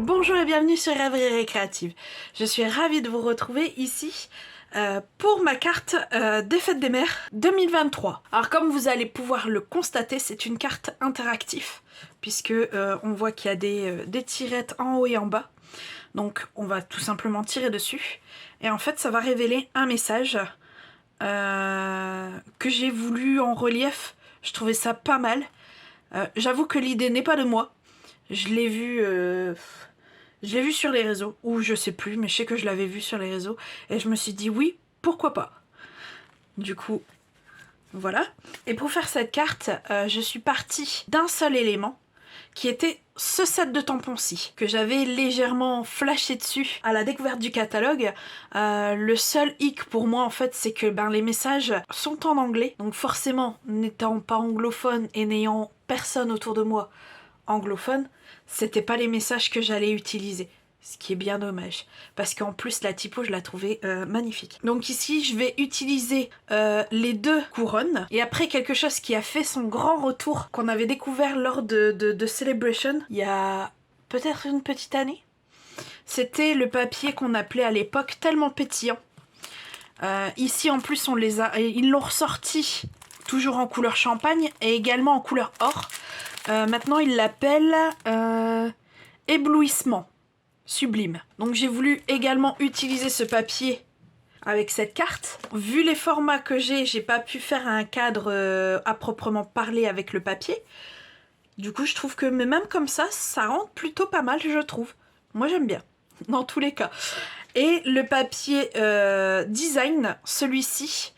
Bonjour et bienvenue sur Rêverie Récréative. Je suis ravie de vous retrouver ici pour ma carte des Fêtes des Mères 2023. Alors comme vous allez pouvoir le constater, c'est une carte interactive puisque on voit qu'il y a des tirettes en haut et en bas. Donc on va tout simplement tirer dessus et en fait ça va révéler un message que j'ai voulu en relief. Je trouvais ça pas mal. J'avoue que l'idée n'est pas de moi. Je l'ai vu sur les réseaux, ou je sais plus, mais je sais que je l'avais vu sur les réseaux, et je me suis dit oui, pourquoi pas. Du coup, voilà. Et pour faire cette carte, je suis partie d'un seul élément, qui était ce set de tampons-ci, que j'avais légèrement flashé dessus à la découverte du catalogue. Le seul hic pour moi, en fait, c'est que les messages sont en anglais, donc forcément, n'étant pas anglophone et n'ayant personne autour de moi anglophone, c'était pas les messages que j'allais utiliser. Ce qui est bien dommage. Parce qu'en plus, la typo, je la trouvais magnifique. Donc ici, je vais utiliser les deux couronnes. Et après, quelque chose qui a fait son grand retour, qu'on avait découvert lors de Celebration, il y a peut-être une petite année. C'était le papier qu'on appelait à l'époque tellement pétillant. Ici, en plus, ils l'ont ressorti toujours en couleur champagne et également en couleur or. Maintenant, ils l'appellent éblouissement sublime. Donc j'ai voulu également utiliser ce papier avec cette carte. Vu les formats que j'ai pas pu faire un cadre à proprement parler avec le papier. Du coup, je trouve que même comme ça rentre plutôt pas mal, je trouve. Moi, j'aime bien, dans tous les cas. Et le papier design, celui-ci,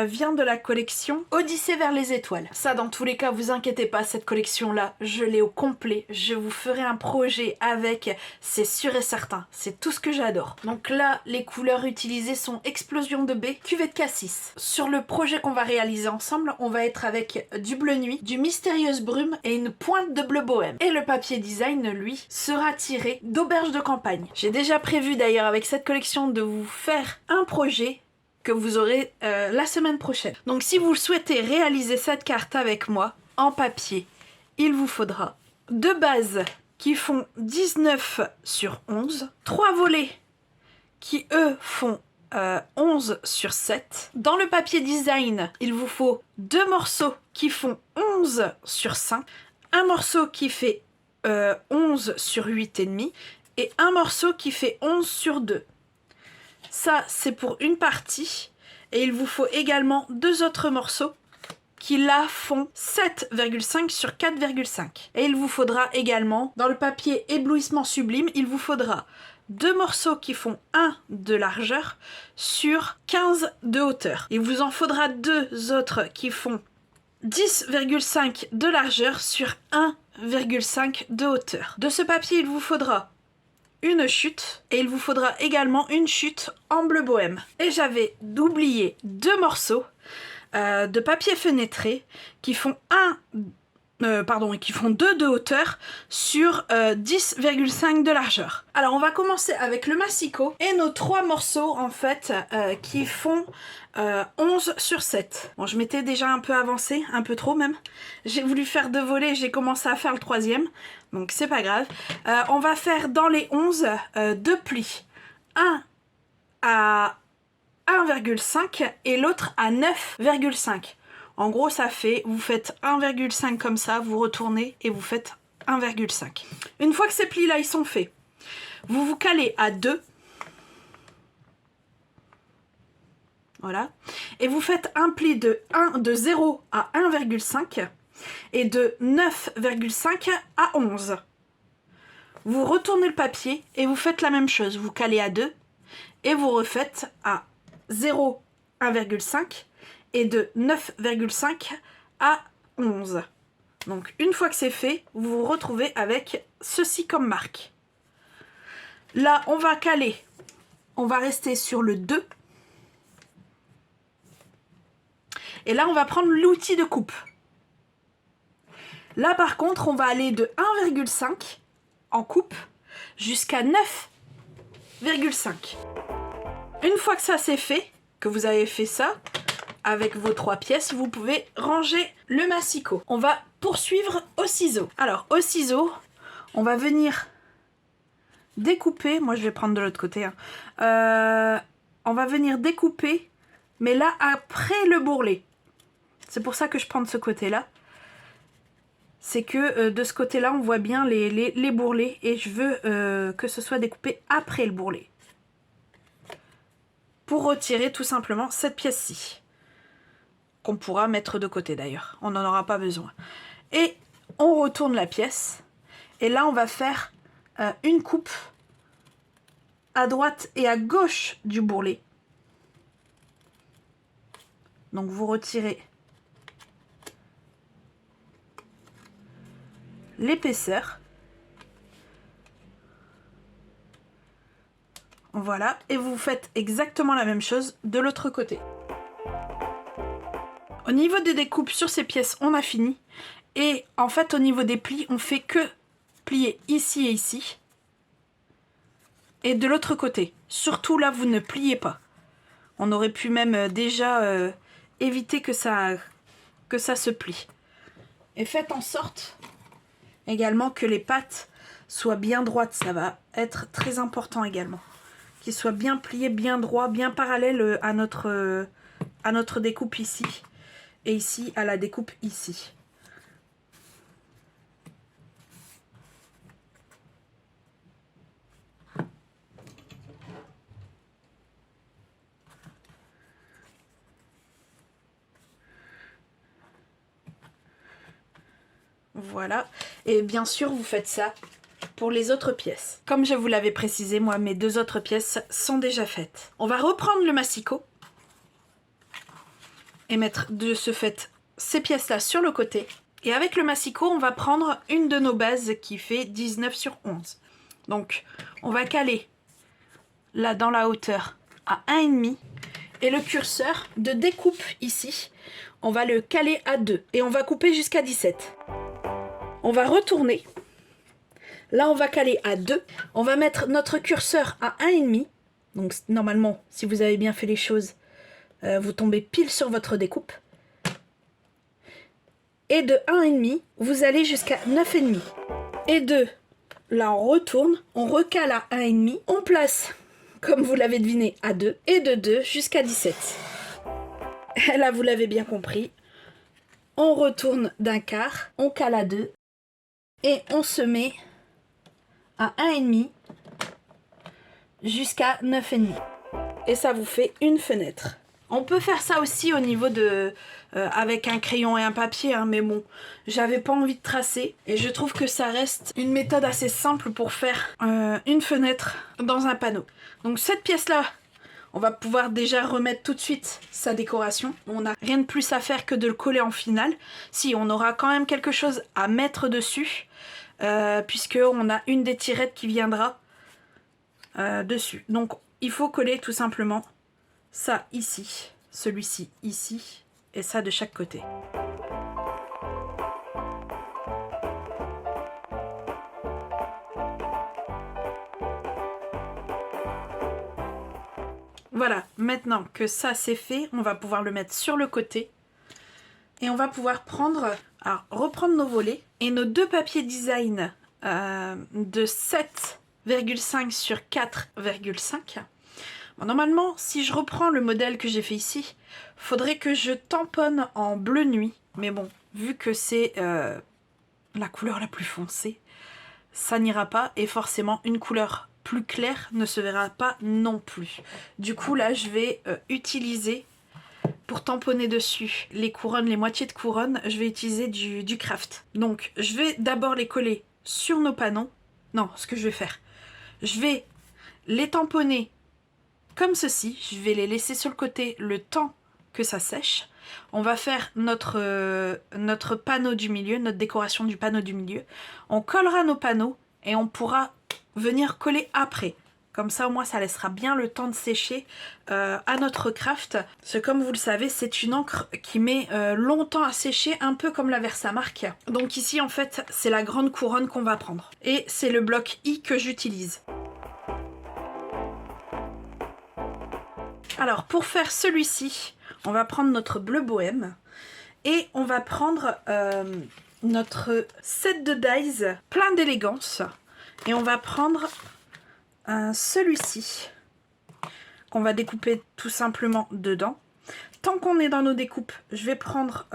vient de la collection Odyssée vers les étoiles. Ça, dans tous les cas, vous inquiétez pas, cette collection-là, je l'ai au complet. Je vous ferai un projet avec, c'est sûr et certain. C'est tout ce que j'adore. Donc là, les couleurs utilisées sont Explosion de baie, Cuvée de cassis. Sur le projet qu'on va réaliser ensemble, on va être avec du bleu nuit, du mystérieuse brume et une pointe de bleu bohème. Et le papier design, lui, sera tiré d'auberge de campagne. J'ai déjà prévu d'ailleurs avec cette collection de vous faire un projet que vous aurez la semaine prochaine. Donc si vous souhaitez réaliser cette carte avec moi, en papier, il vous faudra deux bases qui font 19 sur 11, 3 volets qui eux font 11 sur 7. Dans le papier design, il vous faut deux morceaux qui font 11 sur 5, un morceau qui fait 11 sur 8,5 et un morceau qui fait 11 sur 2. Ça, c'est pour une partie. Et il vous faut également deux autres morceaux qui là font 7,5 sur 4,5. Et il vous faudra également, dans le papier éblouissement sublime, il vous faudra deux morceaux qui font 1 de largeur sur 15 de hauteur. Il vous en faudra deux autres qui font 10,5 de largeur sur 1,5 de hauteur. De ce papier, il vous faudra une chute et il vous faudra également une chute en bleu bohème. Et j'avais oublié deux morceaux de papier fenêtré qui font 2 de hauteur sur 10,5 de largeur. Alors on va commencer avec le massicot et nos trois morceaux en fait qui font 11 sur 7. Bon, je m'étais déjà un peu avancé, un peu trop même. J'ai voulu faire deux volets, j'ai commencé à faire le troisième, donc c'est pas grave. On va faire dans les 11 deux plis. Un à 1,5 et l'autre à 9,5. En gros, ça fait, vous faites 1,5 comme ça, vous retournez et vous faites 1,5. Une fois que ces plis-là, ils sont faits, vous vous calez à 2. Voilà. Et vous faites un pli de 0 à 1,5 et de 9,5 à 11. Vous retournez le papier et vous faites la même chose. Vous calez à 2 et vous refaites à 0, 1,5 et de 9,5 à 11. Donc une fois que c'est fait, vous vous retrouvez avec ceci comme marque. Là, on va caler, on va rester sur le 2. Et là, on va prendre l'outil de coupe. Là, par contre, on va aller de 1,5 en coupe jusqu'à 9,5. Une fois que ça c'est fait, que vous avez fait ça, avec vos trois pièces, vous pouvez ranger le massicot. On va poursuivre au ciseau. Alors, au ciseau, on va venir découper, moi je vais prendre de l'autre côté, hein. On va venir découper, mais là après le bourrelet. C'est pour ça que je prends de ce côté-là. C'est que de ce côté-là, on voit bien les bourrelets et je veux que ce soit découpé après le bourrelet. Pour retirer tout simplement cette pièce-ci. Qu'on pourra mettre de côté d'ailleurs. On n'en aura pas besoin. Et on retourne la pièce. Et là, on va faire une coupe à droite et à gauche du bourrelet. Donc vous retirez l'épaisseur. Voilà, et vous faites exactement la même chose de l'autre côté. Au niveau des découpes sur ces pièces, on a fini. Et en fait, au niveau des plis, on fait que plier ici et ici. Et de l'autre côté. Surtout là, vous ne pliez pas. On aurait pu même déjà éviter que ça se plie. Et faites en sorte également que les pattes soient bien droites. Ça va être très important également. Qu'ils soient bien pliés, bien droits, bien parallèles à notre découpe ici. Et ici, à la découpe ici. Voilà. Et bien sûr, vous faites ça pour les autres pièces. Comme je vous l'avais précisé, moi, mes 2 autres pièces sont déjà faites. On va reprendre le massicot. Et mettre de ce fait ces pièces-là sur le côté. Et avec le massicot, on va prendre une de nos bases qui fait 19 sur 11. Donc, on va caler là dans la hauteur à 1,5. Et le curseur de découpe ici, on va le caler à 2. Et on va couper jusqu'à 17. On va retourner. Là, on va caler à 2. On va mettre notre curseur à 1,5. Donc, normalement, si vous avez bien fait les choses, vous tombez pile sur votre découpe. Et de 1,5, vous allez jusqu'à 9,5. Et de là, on retourne, on recale à 1,5. On place, comme vous l'avez deviné, à 2. Et de 2 jusqu'à 17. Là, vous l'avez bien compris. On retourne d'un quart, on cale à 2. Et on se met à 1,5 jusqu'à 9,5. Et ça vous fait une fenêtre. On peut faire ça aussi au niveau de... avec un crayon et un papier, hein, mais bon, j'avais pas envie de tracer. Et je trouve que ça reste une méthode assez simple pour faire une fenêtre dans un panneau. Donc cette pièce-là, on va pouvoir déjà remettre tout de suite sa décoration. On n'a rien de plus à faire que de le coller en finale. Si, on aura quand même quelque chose à mettre dessus, puisqu'on a une des tirettes qui viendra dessus. Donc il faut coller tout simplement ça ici, celui-ci ici, et ça de chaque côté. Voilà, maintenant que ça c'est fait, on va pouvoir le mettre sur le côté. Et on va pouvoir prendre, alors reprendre nos volets et nos 2 papiers design de 7,5 sur 4,5. Bon, normalement, si je reprends le modèle que j'ai fait ici, faudrait que je tamponne en bleu nuit. Mais bon, vu que c'est la couleur la plus foncée, ça n'ira pas. Et forcément, une couleur plus claire ne se verra pas non plus. Du coup, là, je vais utiliser, pour tamponner dessus les couronnes, les moitiés de couronnes, je vais utiliser du craft. Donc, je vais d'abord les coller sur nos panneaux. Non, ce que je vais faire, je vais les tamponner comme ceci, je vais les laisser sur le côté le temps que ça sèche. On va faire notre panneau du milieu, notre décoration du panneau du milieu. On collera nos panneaux et on pourra venir coller après. Comme ça, au moins, ça laissera bien le temps de sécher à notre craft. Parce que comme vous le savez, c'est une encre qui met longtemps à sécher, un peu comme la Versamark. Donc ici, en fait, c'est la grande couronne qu'on va prendre. Et c'est le bloc I que j'utilise. Alors, pour faire celui-ci, on va prendre notre bleu bohème et on va prendre notre set de dies plein d'élégance et on va prendre celui-ci qu'on va découper tout simplement dedans. Tant qu'on est dans nos découpes, je vais prendre,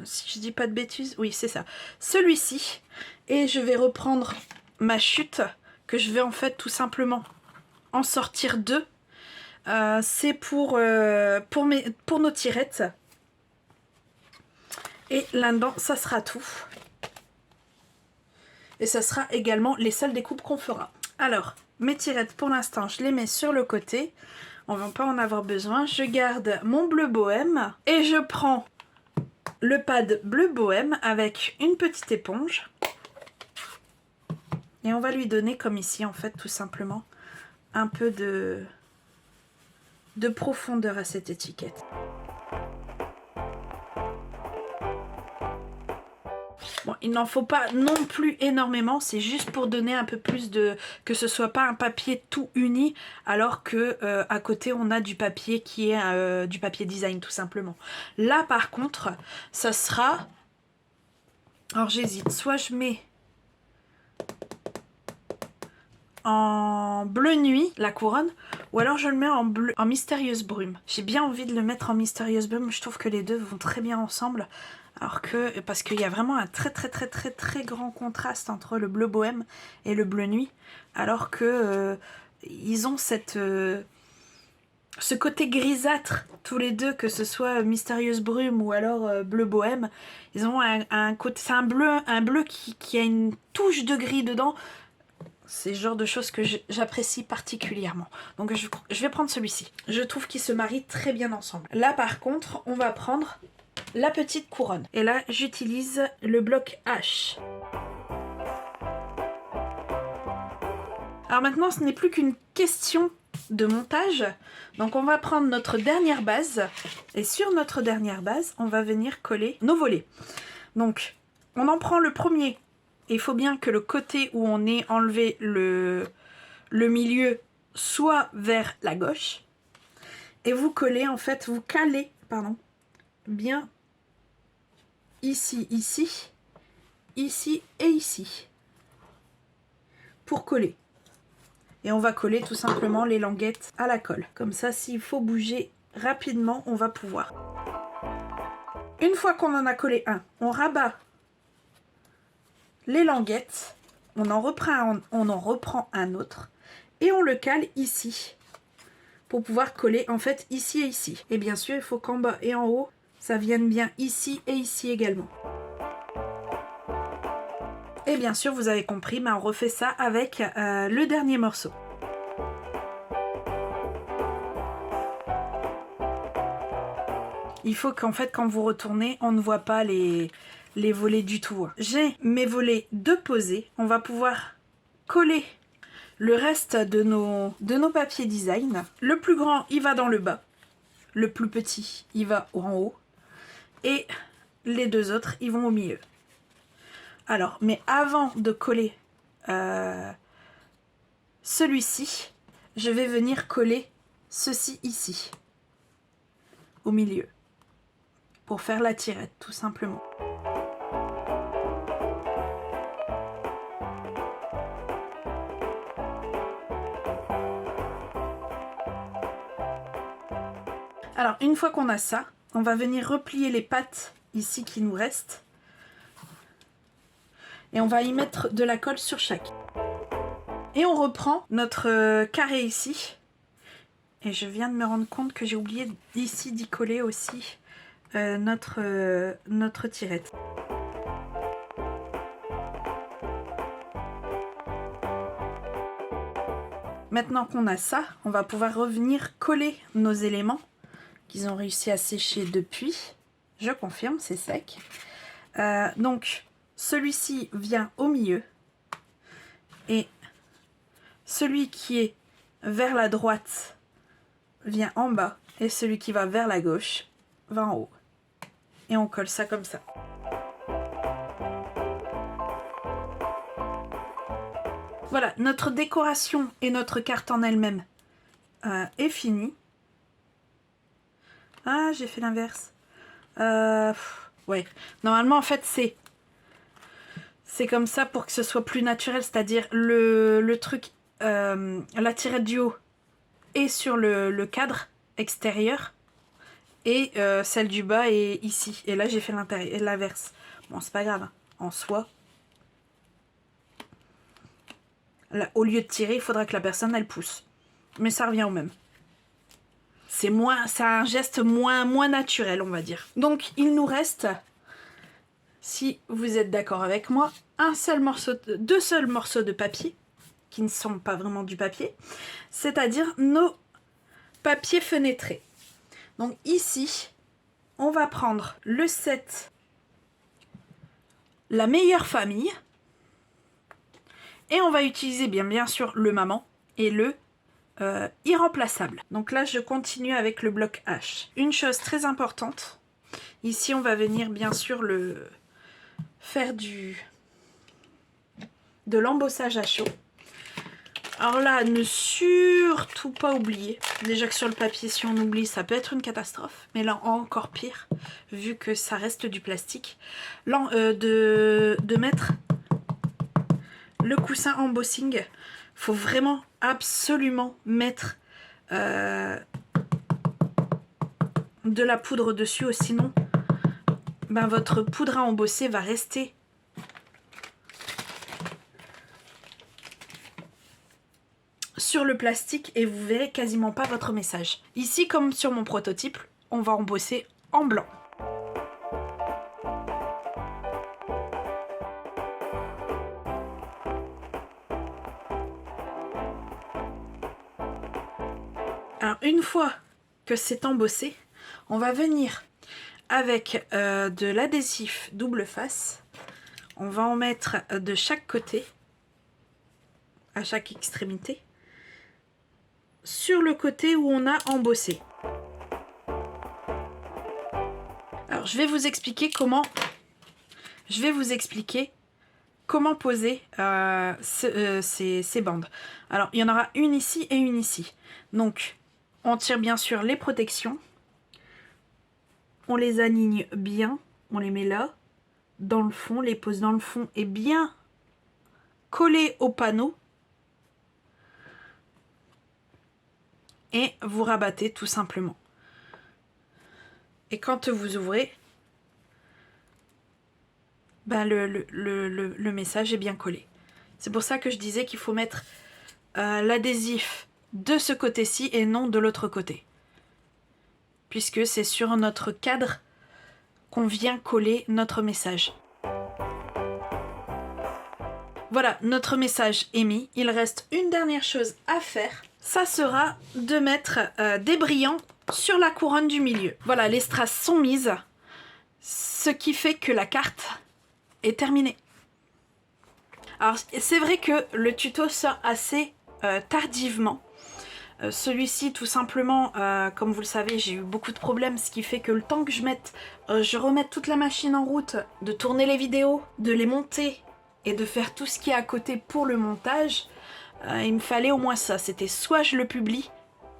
si je dis pas de bêtises, oui c'est ça, celui-ci. Et je vais reprendre ma chute que je vais en fait tout simplement en sortir deux. C'est pour nos tirettes. Et là-dedans, ça sera tout. Et ça sera également les seules découpes qu'on fera. Alors, mes tirettes pour l'instant, je les mets sur le côté. On va pas en avoir besoin. Je garde mon bleu bohème et je prends le pad bleu bohème avec une petite éponge. Et on va lui donner, comme ici en fait, tout simplement, un peu de profondeur à cette étiquette. Bon, il n'en faut pas non plus énormément, c'est juste pour donner un peu plus de... que ce soit pas un papier tout uni, alors que à côté on a du papier qui est du papier design tout simplement. Là par contre, ça sera... Alors j'hésite, soit je mets en bleu nuit la couronne, ou alors je le mets en bleu, en mystérieuse brume. J'ai bien envie de le mettre en mystérieuse brume, je trouve que les deux vont très bien ensemble. Alors que, parce qu'il y a vraiment un très grand contraste entre le bleu bohème et le bleu nuit. Alors que ils ont ce côté grisâtre, tous les deux, que ce soit mystérieuse brume ou alors bleu bohème. Ils ont un côté, c'est un bleu qui a une touche de gris dedans. C'est le genre de choses que j'apprécie particulièrement. Donc je vais prendre celui-ci. Je trouve qu'ils se marient très bien ensemble. Là par contre, on va prendre la petite couronne. Et là, j'utilise le bloc H. Alors maintenant, ce n'est plus qu'une question de montage. Donc on va prendre notre dernière base. Et sur notre dernière base, on va venir coller nos volets. Donc, on en prend le premier. Et il faut bien que le côté où on est enlevé le milieu soit vers la gauche. Et vous collez, en fait, vous calez, pardon, bien ici, ici, ici et ici. Pour coller. Et on va coller tout simplement les languettes à la colle. Comme ça, s'il faut bouger rapidement, on va pouvoir. Une fois qu'on en a collé un, on rabat les languettes, on en reprend un autre et on le cale ici pour pouvoir coller en fait ici et ici. Et bien sûr, il faut qu'en bas et en haut, ça vienne bien ici et ici également. Et bien sûr, vous avez compris, mais on refait ça avec le dernier morceau. Il faut qu'en fait, quand vous retournez, on ne voit pas les volets du tout. J'ai mes volets de posés. On va pouvoir coller le reste de nos papiers design. Le plus grand, il va dans le bas. Le plus petit, il va en haut. Et les deux autres, ils vont au milieu. Alors, mais avant de coller celui-ci, je vais venir coller ceci ici, au milieu, pour faire la tirette, tout simplement. Alors, une fois qu'on a ça, on va venir replier les pattes ici qui nous restent. Et on va y mettre de la colle sur chaque. Et on reprend notre carré ici. Et je viens de me rendre compte que j'ai oublié ici d'y coller aussi notre tirette. Maintenant qu'on a ça, on va pouvoir revenir coller nos éléments qu'ils ont réussi à sécher depuis. Je confirme, c'est sec. Donc, celui-ci vient au milieu. Et celui qui est vers la droite vient en bas. Et celui qui va vers la gauche va en haut. Et on colle ça comme ça. Voilà, notre décoration et notre carte en elle-même est finie. Ah, j'ai fait l'inverse. Ouais, normalement en fait c'est comme ça pour que ce soit plus naturel, c'est-à-dire le truc la tirette du haut est sur le cadre extérieur et celle du bas est ici. Et là j'ai fait l'inverse. Bon, c'est pas grave, hein. En soi. Là, au lieu de tirer, il faudra que la personne elle pousse. Mais ça revient au même. C'est un geste moins naturel, on va dire. Donc il nous reste, si vous êtes d'accord avec moi, deux seuls morceaux de papier qui ne sont pas vraiment du papier, c'est-à-dire nos papiers fenêtrés. Donc ici, on va prendre le set La meilleure famille et on va utiliser bien sûr le maman et le irremplaçable. Donc là, je continue avec le bloc H. Une chose très importante, ici on va venir bien sûr faire de l'embossage à chaud. Alors là, ne surtout pas oublier, déjà que sur le papier, si on oublie, ça peut être une catastrophe, mais là encore pire, vu que ça reste du plastique, là, de mettre le coussin embossing. Faut vraiment absolument mettre de la poudre dessus, sinon ben, votre poudre à embosser va rester sur le plastique et vous verrez quasiment pas votre message. Ici, comme sur mon prototype, on va embosser en blanc. Alors une fois que c'est embossé, on va venir avec de l'adhésif double face. On va en mettre de chaque côté, à chaque extrémité, sur le côté où on a embossé. Alors je vais vous expliquer comment poser ces bandes. Alors il y en aura une ici et une ici. Donc on tire bien sûr les protections, on les aligne bien, on les met là, dans le fond, les pose dans le fond et bien collées au panneau. Et vous rabattez tout simplement. Et quand vous ouvrez, ben le message est bien collé. C'est pour ça que je disais qu'il faut mettre l'adhésif de ce côté-ci et non de l'autre côté. Puisque c'est sur notre cadre qu'on vient coller notre message. Voilà, notre message est mis. Il reste une dernière chose à faire. Ça sera de mettre des brillants sur la couronne du milieu. Voilà, les strass sont mises. Ce qui fait que la carte est terminée. Alors, c'est vrai que le tuto sort assez tardivement. Celui-ci, tout simplement, comme vous le savez, j'ai eu beaucoup de problèmes, ce qui fait que le temps que je remette toute la machine en route, de tourner les vidéos, de les monter et de faire tout ce qui est à côté pour le montage, il me fallait au moins ça. C'était soit je le publie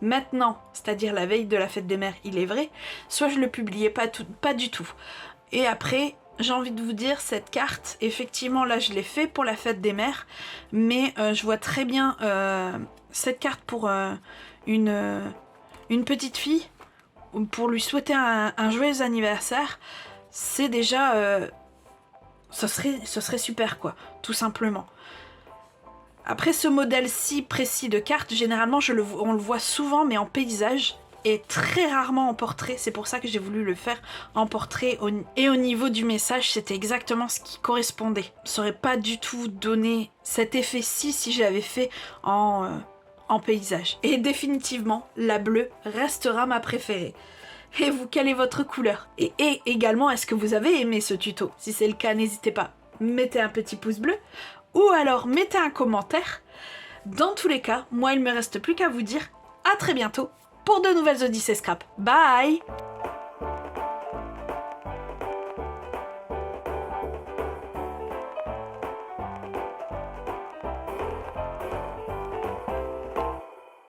maintenant, c'est-à-dire la veille de la fête des mères, il est vrai, soit je le publiais pas du tout. Et après, j'ai envie de vous dire, cette carte, effectivement, là, je l'ai fait pour la fête des mères, mais je vois très bien cette carte pour une petite fille, pour lui souhaiter un joyeux anniversaire. C'est déjà... ce serait super, quoi, tout simplement. Après, ce modèle-ci précis de carte, généralement, on le voit souvent, mais en paysage, et très rarement en portrait. C'est pour ça que j'ai voulu le faire en portrait. Et au niveau du message, c'était exactement ce qui correspondait. Ça aurait pas du tout donné cet effet-ci si j'avais fait en paysage. Et définitivement, la bleue restera ma préférée. Et vous, quelle est votre couleur? Et également, est-ce que vous avez aimé ce tuto? Si c'est le cas, n'hésitez pas, mettez un petit pouce bleu. Ou alors, mettez un commentaire. Dans tous les cas, moi, il ne me reste plus qu'à vous dire à très bientôt pour de nouvelles Odyssées Scrap. Bye!